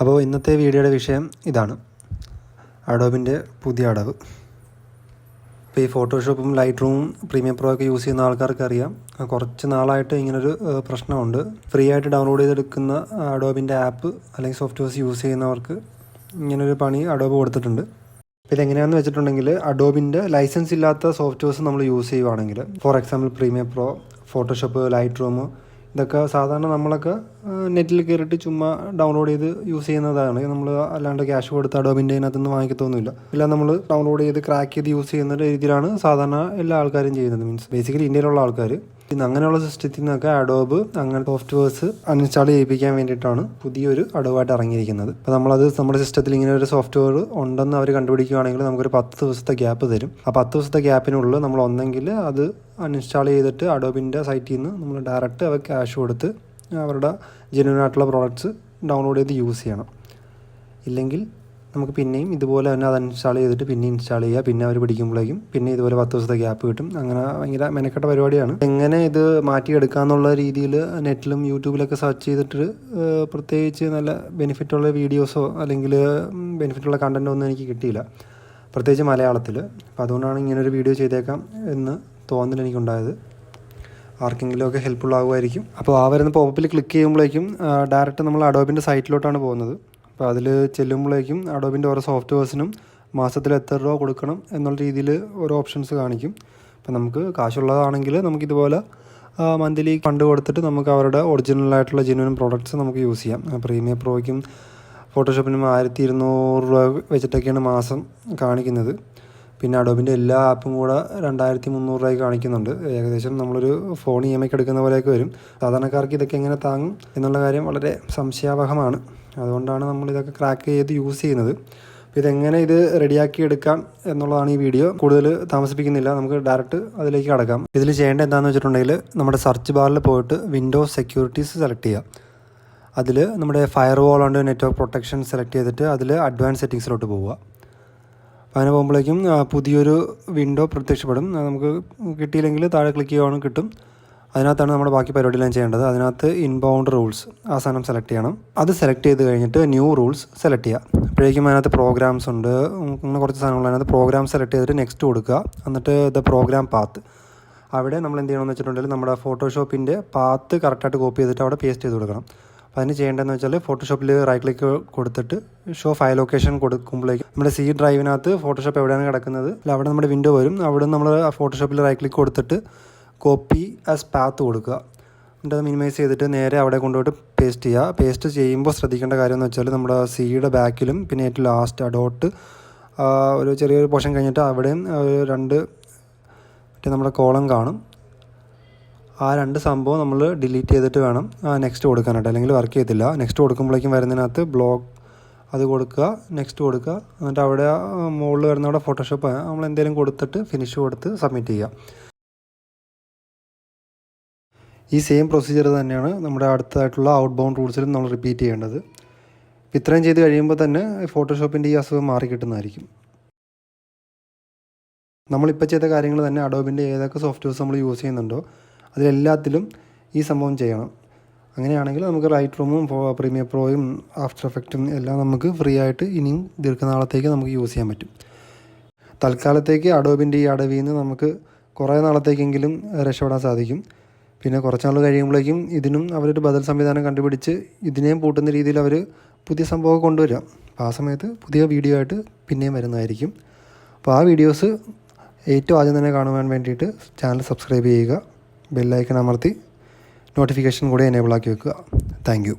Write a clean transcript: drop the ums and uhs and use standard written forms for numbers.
അപ്പോൾ ഇന്നത്തെ വീഡിയോയുടെ വിഷയം ഇതാണ്, അഡോബിൻ്റെ പുതിയ അടവ്. ഇപ്പോൾ ഈ ഫോട്ടോഷോപ്പും ലൈറ്റ് റൂമും പ്രീമിയം പ്രോ ഒക്കെ യൂസ് ചെയ്യുന്ന ആൾക്കാർക്ക് അറിയാം, കുറച്ച് നാളായിട്ട് ഇങ്ങനൊരു പ്രശ്നമുണ്ട്. ഫ്രീ ആയിട്ട് ഡൗൺലോഡ് ചെയ്തെടുക്കുന്ന അഡോബിൻ്റെ ആപ്പ് അല്ലെങ്കിൽ സോഫ്റ്റ്വെയർസ് യൂസ് ചെയ്യുന്നവർക്ക് ഇങ്ങനൊരു പണി അഡോബ് കൊടുത്തിട്ടുണ്ട്. അപ്പോൾ ഇതെങ്ങനെയാണെന്ന് വെച്ചിട്ടുണ്ടെങ്കിൽ, അഡോബിൻ്റെ ലൈസൻസ് ഇല്ലാത്ത സോഫ്റ്റ്വെയർസ് നമ്മൾ യൂസ് ചെയ്യുവാണെങ്കിൽ, for example premium pro, Photoshop, light room, ഇതൊക്കെ സാധാരണ നമ്മളൊക്കെ നെറ്റിൽ കയറിയിട്ട് ചുമ്മാ ഡൗൺലോഡ് ചെയ്ത് യൂസ് ചെയ്യുന്നതാണ്. നമ്മൾ അല്ലാണ്ട് ക്യാഷ് കൊടുത്ത് അഡോബിൻ്റെ അതിനകത്തുനിന്ന് വാങ്ങിക്കത്തൊന്നുമില്ല. എല്ലാം നമ്മൾ ഡൗൺലോഡ് ചെയ്ത് ക്രാക്ക് ചെയ്ത് യൂസ് ചെയ്യുന്ന രീതിയിലാണ് സാധാരണ എല്ലാ ആൾക്കാരും ചെയ്യുന്നത്. മീൻസ് ബേസിക്കലി ഇന്ത്യയിലുള്ള ആൾക്കാർ. പിന്നെ അങ്ങനെയുള്ള സിസ്റ്റത്തിൽ നിന്നൊക്കെ അഡോബ് അങ്ങനെ സോഫ്റ്റ്വെയർസ് അൺഇൻസ്റ്റാൾ ചെയ്യിപ്പിക്കാൻ വേണ്ടിയിട്ടാണ് പുതിയൊരു അഡോബായിട്ട് ഇറങ്ങിയിരിക്കുന്നത്. അപ്പോൾ നമ്മളത് നമ്മുടെ സിസ്റ്റത്തിൽ ഇങ്ങനെ ഒരു സോഫ്റ്റ്വെയർ ഉണ്ടെന്ന് അവർ കണ്ടുപിടിക്കുകയാണെങ്കിൽ നമുക്കൊരു 10 ദിവസത്തെ ഗ്യാപ്പ് തരും. ആ 10 ദിവസത്തെ ഗ്യാപ്പിനുള്ളിൽ നമ്മൾ ഒന്നെങ്കിൽ അത് അൺഇൻസ്റ്റാൾ ചെയ്തിട്ട് അഡോബിൻ്റെ സൈറ്റിൽ നിന്ന് നമ്മൾ ഡയറക്റ്റ് അവർ ക്യാഷ് കൊടുത്ത് അവരുടെ ജെന്യുവൻ ആയിട്ടുള്ള പ്രോഡക്റ്റ്സ് ഡൗൺലോഡ് ചെയ്ത് യൂസ് ചെയ്യണം. ഇല്ലെങ്കിൽ നമുക്ക് പിന്നെയും ഇതുപോലെ തന്നെ അത് അൺഇൻസ്റ്റാൾ ചെയ്തിട്ട് പിന്നെ ഇൻസ്റ്റാൾ ചെയ്യുക, പിന്നെ അവർ പിടിക്കുമ്പോഴേക്കും പിന്നെ ഇതുപോലെ 10 ദിവസത്തെ ഗ്യാപ്പ് കിട്ടും. അങ്ങനെ ഭയങ്കര മെനക്കെട്ട പരിപാടിയാണ്. എങ്ങനെ ഇത് മാറ്റിയെടുക്കാമെന്നുള്ള രീതിയിൽ നെറ്റിലും യൂട്യൂബിലൊക്കെ സെർച്ച് ചെയ്തിട്ട് പ്രത്യേകിച്ച് നല്ല ബെനിഫിറ്റുള്ള വീഡിയോസോ അല്ലെങ്കിൽ ബെനിഫിറ്റുള്ള കണ്ടൻറ്റോ ഒന്നും എനിക്ക് കിട്ടിയില്ല, പ്രത്യേകിച്ച് മലയാളത്തിൽ. അപ്പോൾ അതുകൊണ്ടാണ് ഇങ്ങനൊരു വീഡിയോ ചെയ്തേക്കാം എന്ന് തോന്നൽ എനിക്കുണ്ടായത്. ആർക്കെങ്കിലുമൊക്കെ ഹെൽപ്ഫുൾ ആകുമായിരിക്കും. അപ്പോൾ ആ വരുന്ന പോപ്പപ്പിൽ ക്ലിക്ക് ചെയ്യുമ്പോഴേക്കും ഡയറക്റ്റ് നമ്മൾ അഡോബിൻ്റെ സൈറ്റിലോട്ടാണ് പോകുന്നത്. അപ്പോൾ അതിൽ ചെല്ലുമ്പോഴേക്കും അഡോബിൻ്റെ ഓരോ സോഫ്റ്റ്വെയർസിനും മാസത്തിൽ എത്ര രൂപ കൊടുക്കണം എന്നുള്ള രീതിയിൽ ഓരോ ഓപ്ഷൻസ് കാണിക്കും. അപ്പോൾ നമുക്ക് കാശുള്ളതാണെങ്കിൽ നമുക്കിതുപോലെ മന്ത്ലി ഫണ്ട് കൊടുത്തിട്ട് നമുക്ക് അവരുടെ ഒറിജിനലായിട്ടുള്ള ജെന്യുവൻ പ്രോഡക്റ്റ്സ് നമുക്ക് യൂസ് ചെയ്യാം. പ്രീമിയം പ്രോയ്ക്കും ഫോട്ടോഷോപ്പിനും 1200 രൂപ വെച്ചിട്ടൊക്കെയാണ് മാസം കാണിക്കുന്നത്. പിന്നെ അഡോബിൻ്റെ എല്ലാ ആപ്പും കൂടെ 2300 രൂപയ്ക്ക് കാണിക്കുന്നുണ്ട്. ഏകദേശം നമ്മളൊരു ഫോൺ EMI എടുക്കുന്ന പോലെയൊക്കെ വരും. സാധാരണക്കാർക്ക് ഇതൊക്കെ എങ്ങനെ താങ്ങും എന്നുള്ള കാര്യം വളരെ സംശയാവഹമാണ്. അതുകൊണ്ടാണ് നമ്മളിതൊക്കെ ക്രാക്ക് ചെയ്ത് യൂസ് ചെയ്യുന്നത്. അപ്പോൾ ഇതെങ്ങനെ ഇത് റെഡിയാക്കി എടുക്കാം എന്നുള്ളതാണ് ഈ വീഡിയോ. കൂടുതൽ താമസിപ്പിക്കുന്നില്ല, നമുക്ക് ഡയറക്റ്റ് അതിലേക്ക് കടക്കാം. ഇതിൽ ചെയ്യേണ്ടത് എന്താണെന്ന് വെച്ചിട്ടുണ്ടെങ്കിൽ, നമ്മുടെ സെർച്ച് ബാറിൽ പോയിട്ട് വിൻഡോസ് സെക്യൂരിറ്റീസ് സെലക്ട് ചെയ്യുക. അതിൽ നമ്മുടെ ഫയർ വാൾ ഉണ്ട്, നെറ്റ്വർക്ക് പ്രൊട്ടക്ഷൻ സെലക്ട് ചെയ്തിട്ട് അതിൽ അഡ്വാൻസ് സെറ്റിങ്സിലോട്ട് പോവുക. അപ്പോൾ അങ്ങനെ പോകുമ്പോഴേക്കും പുതിയൊരു വിൻഡോ പ്രത്യക്ഷപ്പെടും. നമുക്ക് കിട്ടിയില്ലെങ്കിൽ താഴെ ക്ലിക്ക് ചെയ്യുകയാണെങ്കിൽ കിട്ടും. അതിനകത്താണ് നമ്മുടെ ബാക്കി പരിപാടിയെല്ലാം ചെയ്യേണ്ടത്. അതിനകത്ത് ഇൻബൗണ്ട് റൂൾസ് ആ സാധനം സെലക്ട് ചെയ്യണം. അത് സെലക്ട് ചെയ്ത് കഴിഞ്ഞിട്ട് ന്യൂ റൂൾസ് സെലക്ട് ചെയ്യുക. അപ്പോഴേക്കും അതിനകത്ത് പ്രോഗ്രാംസ് ഉണ്ട്, അങ്ങനെ കുറച്ച് സാധനങ്ങൾ. അതിനകത്ത് പ്രോഗ്രാം സെലക്ട് ചെയ്തിട്ട് നെക്സ്റ്റ് കൊടുക്കുക. എന്നിട്ട് ദ പ്രോഗ്രാം പാത്ത്, അവിടെ നമ്മൾ എന്ത് ചെയ്യണമെന്ന് വെച്ചിട്ടുണ്ടെങ്കിൽ നമ്മുടെ ഫോട്ടോഷോപ്പിൻ്റെ പാത്ത് കറക്റ്റായിട്ട് കോപ്പി ചെയ്തിട്ട് അവിടെ പേസ്റ്റ് ചെയ്ത് കൊടുക്കണം. അപ്പോൾ അതിന് ചെയ്യേണ്ടതെന്ന് വെച്ചാൽ, ഫോട്ടോഷോപ്പിൽ റൈറ്റ് ക്ലിക്ക് കൊടുത്തിട്ട് ഷോ ഫയൽ ലൊക്കേഷൻ കൊടുക്കുമ്പോഴേക്കും നമ്മുടെ C ഡ്രൈവിനകത്ത് ഫോട്ടോഷോപ്പ് എവിടെയാണ് കിടക്കുന്നത് അവിടെ നമ്മുടെ വിൻഡോ വരും. അവിടെ നമ്മൾ ഫോട്ടോഷോപ്പിൽ റൈറ്റ് ക്ലിക്ക് കൊടുത്തിട്ട് കോപ്പി ആസ് പാത്ത് കൊടുക്കുക. എന്നിട്ട് അത് മിനിമൈസ് ചെയ്തിട്ട് നേരെ അവിടെ കൊണ്ടുപോയിട്ട് പേസ്റ്റ് ചെയ്യുക. പേസ്റ്റ് ചെയ്യുമ്പോൾ ശ്രദ്ധിക്കേണ്ട കാര്യം എന്ന് വെച്ചാൽ, നമ്മുടെ സിയുടെ ബാക്കിലും പിന്നെ ഏറ്റവും ലാസ്റ്റ് അഡോട്ട് ഒരു ചെറിയൊരു പോർഷൻ കഴിഞ്ഞിട്ട് അവിടെയും 2 നമ്മുടെ കോളം കാണും. ആ 2 സംഭവം നമ്മൾ ഡിലീറ്റ് ചെയ്തിട്ട് വേണം നെക്സ്റ്റ് കൊടുക്കാനായിട്ട്, അല്ലെങ്കിൽ വർക്ക് ചെയ്യത്തില്ല. നെക്സ്റ്റ് കൊടുക്കുമ്പോഴേക്കും വരുന്നതിനകത്ത് ബ്ലോക്ക് അത് കൊടുക്കുക, നെക്സ്റ്റ് കൊടുക്കുക. എന്നിട്ട് അവിടെ മുകളിൽ വരുന്ന അവിടെ ഫോട്ടോഷോപ്പ് നമ്മൾ എന്തെങ്കിലും കൊടുത്തിട്ട് ഫിനിഷ് കൊടുത്ത് സബ്മിറ്റ് ചെയ്യുക. ഈ സെയിം പ്രൊസീജിയർ തന്നെയാണ് നമ്മുടെ അടുത്തതായിട്ടുള്ള ഔട്ട് ബൗണ്ട് റൂൾസിലും നമ്മൾ റിപ്പീറ്റ് ചെയ്യേണ്ടത്. ഇത്രയും ചെയ്ത് കഴിയുമ്പോൾ തന്നെ ഫോട്ടോഷോപ്പിൻ്റെ ഈ അസുഖം മാറി കിട്ടുന്നതായിരിക്കും. നമ്മളിപ്പോൾ ചെയ്ത കാര്യങ്ങൾ തന്നെ അഡോബിൻ്റെ ഏതൊക്കെ സോഫ്റ്റ്വെയർസ് നമ്മൾ യൂസ് ചെയ്യുന്നുണ്ടോ അതിലെല്ലാത്തിലും ഈ സംഭവം ചെയ്യണം. അങ്ങനെയാണെങ്കിൽ നമുക്ക് ലൈറ്റ് റൂമും പ്രീമിയം പ്രോയും ആഫ്റ്റർ എഫക്റ്റും എല്ലാം നമുക്ക് ഫ്രീ ആയിട്ട് ഇനിയും ദീർഘനാളത്തേക്ക് നമുക്ക് യൂസ് ചെയ്യാൻ പറ്റും. തൽക്കാലത്തേക്ക് അഡോബിൻ്റെ ഈ അടവിൽ നിന്ന് നമുക്ക് കുറേ നാളത്തേക്കെങ്കിലും രക്ഷപ്പെടാൻ സാധിക്കും. പിന്നെ കുറച്ച് നാൾ കഴിയുമ്പോഴേക്കും ഇതിനും അവരൊരു ബദൽ സംവിധാനം കണ്ടുപിടിച്ച് ഇതിനെയും പൂട്ടുന്ന രീതിയിൽ അവർ പുതിയ സംഭവം കൊണ്ടുവരിക. അപ്പോൾ ആ സമയത്ത് പുതിയ വീഡിയോ ആയിട്ട് പിന്നെയും വരുന്നതായിരിക്കും. അപ്പോൾ ആ വീഡിയോസ് ഏറ്റവും ആദ്യം തന്നെ കാണുവാൻ വേണ്ടിയിട്ട് ചാനൽ സബ്സ്ക്രൈബ് ചെയ്യുക, ബെല്ലൈക്കൺ അമർത്തി നോട്ടിഫിക്കേഷൻ കൂടെ എനേബിൾ ആക്കി വെക്കുക. Thank you.